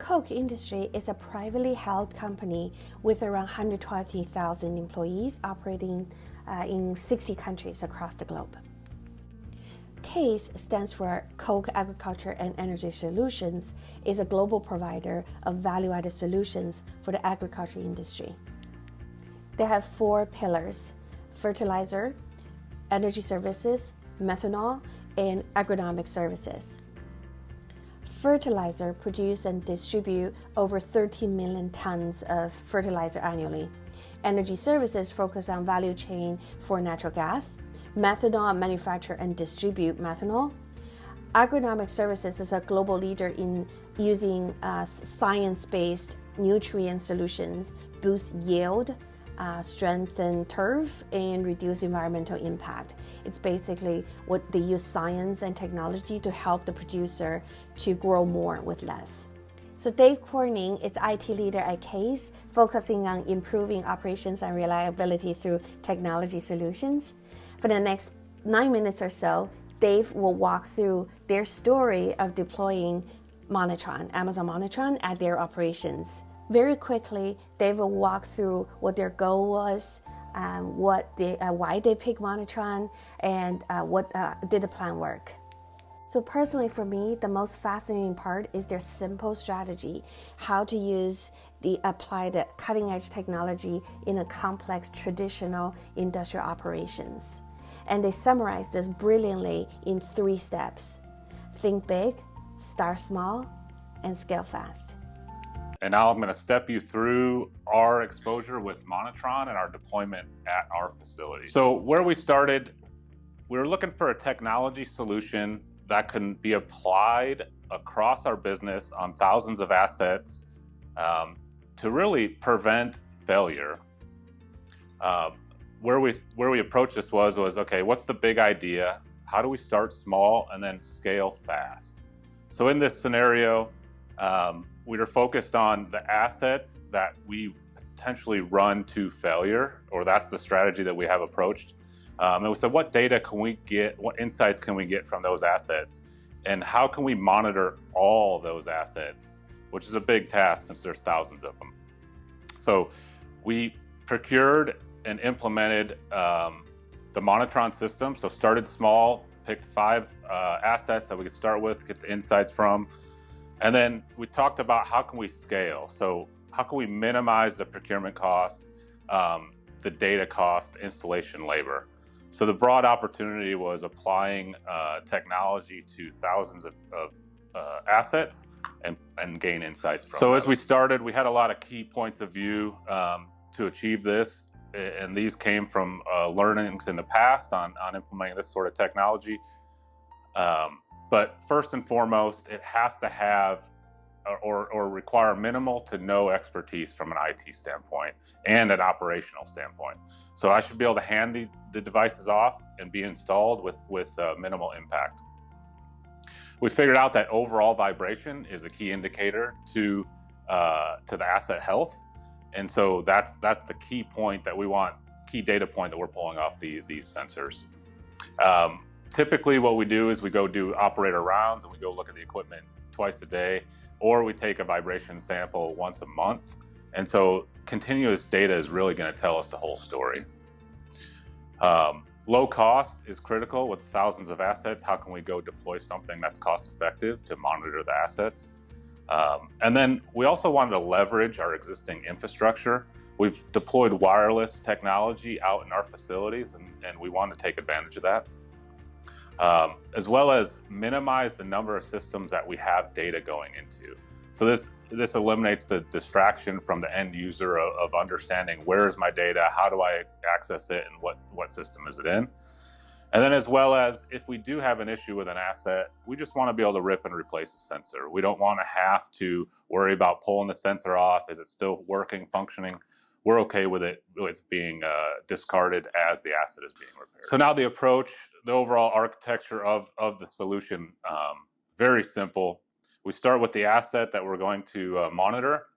Koch Industry is a privately held company with around 120,000 employees operating in 60 countries across the globe. CASE stands for Koch Agriculture and Energy Solutions, is a global provider of value-added solutions for the agriculture industry. They have 4 pillars: fertilizer, energy services, methanol, and agronomic services. Fertilizer produce and distribute over 13 million tons of fertilizer annually. Energy services focus on value chain for natural gas. Methanol manufacture and distribute methanol. Agronomic services is a global leader in using science-based nutrient solutions, boost yield, strengthen turf, and reduce environmental impact. It's basically what they use science and technology to help the producer to grow more with less. So Dave Corning is IT leader at CASE, focusing on improving operations and reliability through technology solutions. For the next 9 minutes or so, Dave will walk through their story of deploying Monitron, Amazon Monitron, at their operations. Very quickly, Dave will walk through what their goal was, why they picked Monitron, and did the plan work. So personally for me, the most fascinating part is their simple strategy, how to apply the cutting edge technology in a complex traditional industrial operations. And they summarize this brilliantly in 3 steps: think big, start small, and scale fast. And now I'm going to step you through our exposure with Monitron and our deployment at our facility. So where we started, we were looking for a technology solution that can be applied across our business on thousands of assets to really prevent failure. Where we approached this was okay, what's the big idea? How do we start small and then scale fast? So in this scenario, we were focused on the assets that we potentially run to failure, or that's the strategy that we have approached. And we said, what data can we get? What insights can we get from those assets? And how can we monitor all those assets, which is a big task since there's thousands of them. So we procured and implemented the Monitron system. So started small, picked 5 assets that we could start with, get the insights from. And then we talked about how can we scale? So how can we minimize the procurement cost, the data cost, installation labor? So the broad opportunity was applying technology to thousands of assets and gain insights from. So as we started, we had a lot of key points of view to achieve this. And these came from learnings in the past on implementing this sort of technology. But first and foremost, it has to have or require minimal to no expertise from an IT standpoint and an operational standpoint. So I should be able to hand the devices off and be installed with minimal impact. We figured out that overall vibration is a key indicator to the asset health. And so that's the key point that we want, key data point that we're pulling off these sensors. Typically what we do is we go do operator rounds and we go look at the equipment twice a day, or we take a vibration sample once a month. And so continuous data is really going to tell us the whole story. Low cost is critical with thousands of assets. How can we go deploy something that's cost effective to monitor the assets? And then we also wanted to leverage our existing infrastructure. We've deployed wireless technology out in our facilities, and we want to take advantage of that. As well as minimize the number of systems that we have data going into. So this eliminates the distraction from the end user of understanding where is my data, how do I access it, and what system is it in. And then as well as if we do have an issue with an asset, we just want to be able to rip and replace the sensor. We don't want to have to worry about pulling the sensor off. Is it still working, functioning? We're okay with it being discarded as the asset is being repaired. So now the approach, the overall architecture of the solution, very simple. We start with the asset that we're going to monitor.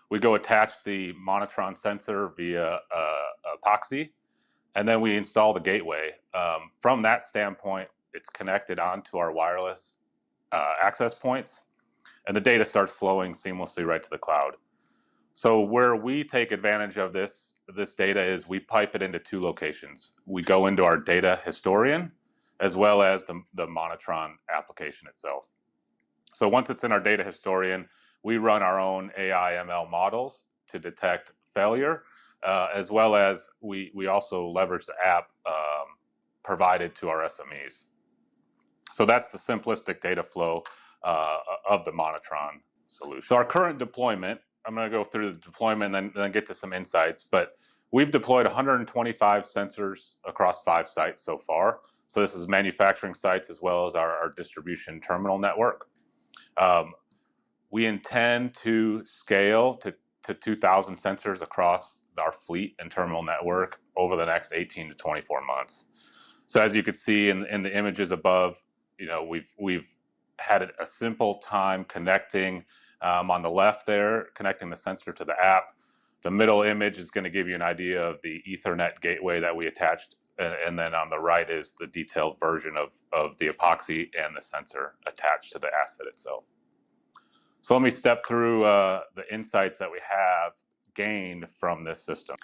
We go attach the Monitron sensor via epoxy, and then we install the gateway. From that standpoint, it's connected onto our wireless access points. and the data starts flowing seamlessly right to the cloud. So where we take advantage of this data is we pipe it into two locations. We go into our data historian as well as the Monitron application itself. So once it's in our data historian, we run our own AI ML models to detect failure, as well as we also leverage the app provided to our SMEs. So that's the simplistic data flow of the Monitron solution. So our current deployment, I'm going to go through the deployment and then get to some insights, but we've deployed 125 sensors across 5 sites so far. So this is manufacturing sites as well as our distribution terminal network. We intend to scale to 2,000 sensors across our fleet and terminal network over the next 18 to 24 months. So as you can see in the images above, we've had a simple time connecting on the left there, connecting the sensor to the app. The middle image is going to give you an idea of the Ethernet gateway that we attached, and then on the right is the detailed version of the epoxy and the sensor attached to the asset itself. So let me step through the insights that we have gained from this system.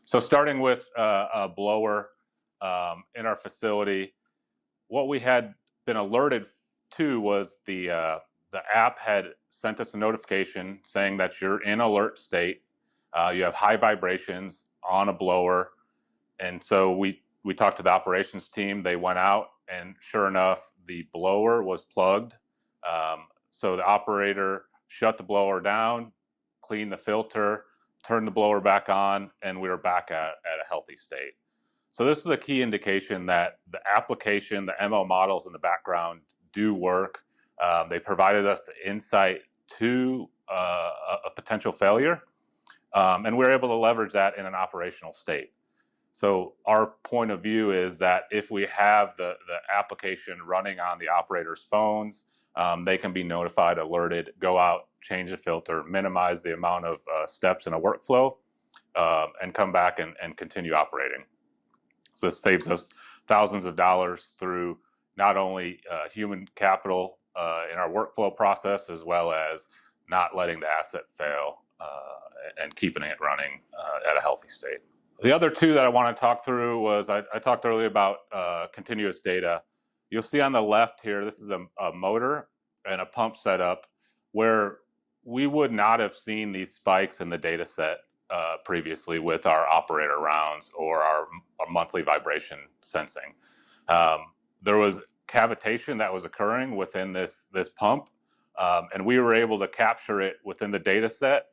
So starting with a blower in our facility, what we had been alerted to was the app had sent us a notification saying that you're in alert state. You have high vibrations on a blower. And so we talked to the operations team. They went out, and sure enough, the blower was plugged. So the operator shut the blower down, cleaned the filter, turned the blower back on, and we were back at a healthy state. So this is a key indication that the application, the ML models in the background do work. They provided us the insight to a potential failure, and we're able to leverage that in an operational state. So our point of view is that if we have the application running on the operator's phones, they can be notified, alerted, go out, change the filter, minimize the amount of steps in a workflow, and come back and continue operating. So this saves us thousands of dollars through not only human capital in our workflow process, as well as not letting the asset fail and keeping it running at a healthy state. The other two that I want to talk through was I talked earlier about continuous data. You'll see on the left here, this is a motor and a pump setup where we would not have seen these spikes in the data set previously with our operator rounds or our monthly vibration sensing. There was cavitation that was occurring within this pump, and we were able to capture it within the data set,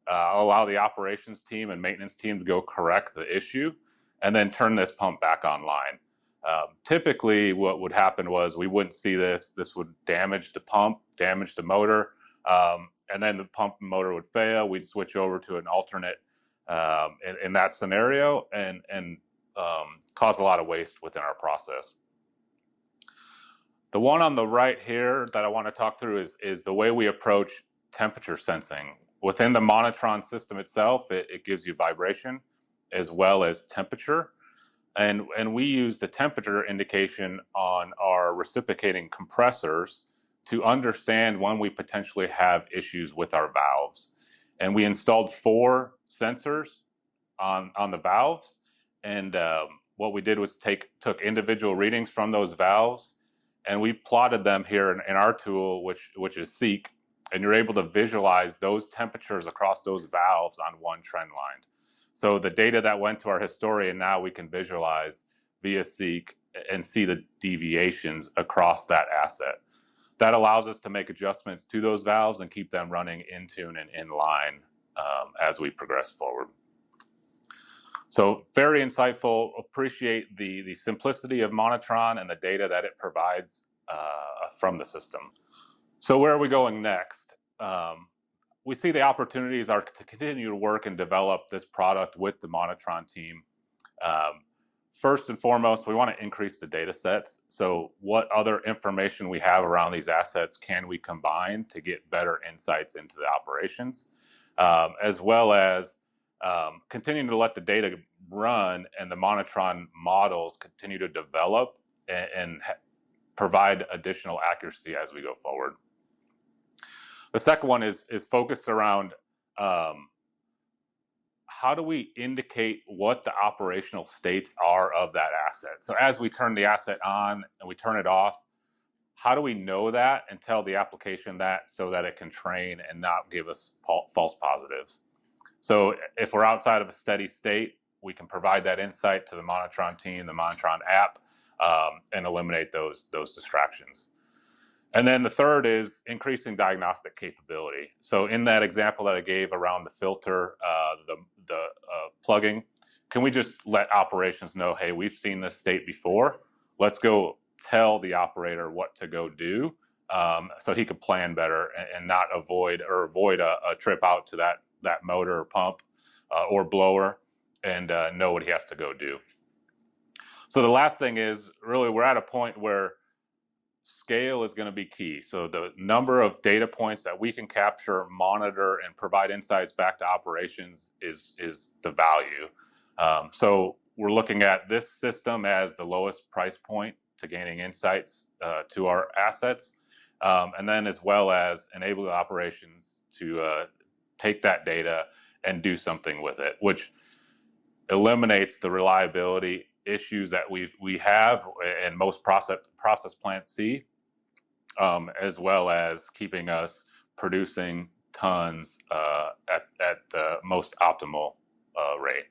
allow the operations team and maintenance team to go correct the issue, and then turn this pump back online. Typically, what would happen was we wouldn't see this. This would damage the pump, damage the motor, and then the pump and motor would fail. We'd switch over to an alternate in that scenario and cause a lot of waste within our process. The one on the right here that I want to talk through is the way we approach temperature sensing. Within the Monitron system itself, it gives you vibration as well as temperature. And we use the temperature indication on our reciprocating compressors to understand when we potentially have issues with our valves. And we installed 4 sensors on the valves. And what we did was took individual readings from those valves, and we plotted them here in our tool, which is Seek. And you're able to visualize those temperatures across those valves on one trend line. So the data that went to our historian, now we can visualize via Seek and see the deviations across that asset. That allows us to make adjustments to those valves and keep them running in tune and in line as we progress forward. So very insightful. Appreciate the simplicity of Monitron and the data that it provides from the system. So where are we going next? We see the opportunities are to continue to work and develop this product with the Monitron team. First and foremost, we want to increase the data sets. So what other information we have around these assets can we combine to get better insights into the operations, as well as continuing to let the data run and the Monitron models continue to develop and provide additional accuracy as we go forward. The second one is focused around how do we indicate what the operational states are of that asset? So as we turn the asset on and we turn it off, how do we know that and tell the application that so that it can train and not give us false positives? So if we're outside of a steady state, we can provide that insight to the Monitron team, the Monitron app, and eliminate those distractions. And then the third is increasing diagnostic capability. So in that example that I gave around the filter, the plugging, can we just let operations know, hey, we've seen this state before. Let's go tell the operator what to go do, so he could plan better and not avoid a trip out to that motor or pump or blower, and know what he has to go do. So the last thing is, really, we're at a point where scale is going to be key. So the number of data points that we can capture, monitor, and provide insights back to operations is the value. So we're looking at this system as the lowest price point to gaining insights to our assets, and then as well as enable the operations to take that data and do something with it, which eliminates the reliability issues that we have and most process plants see, as well as keeping us producing tons at the most optimal rate.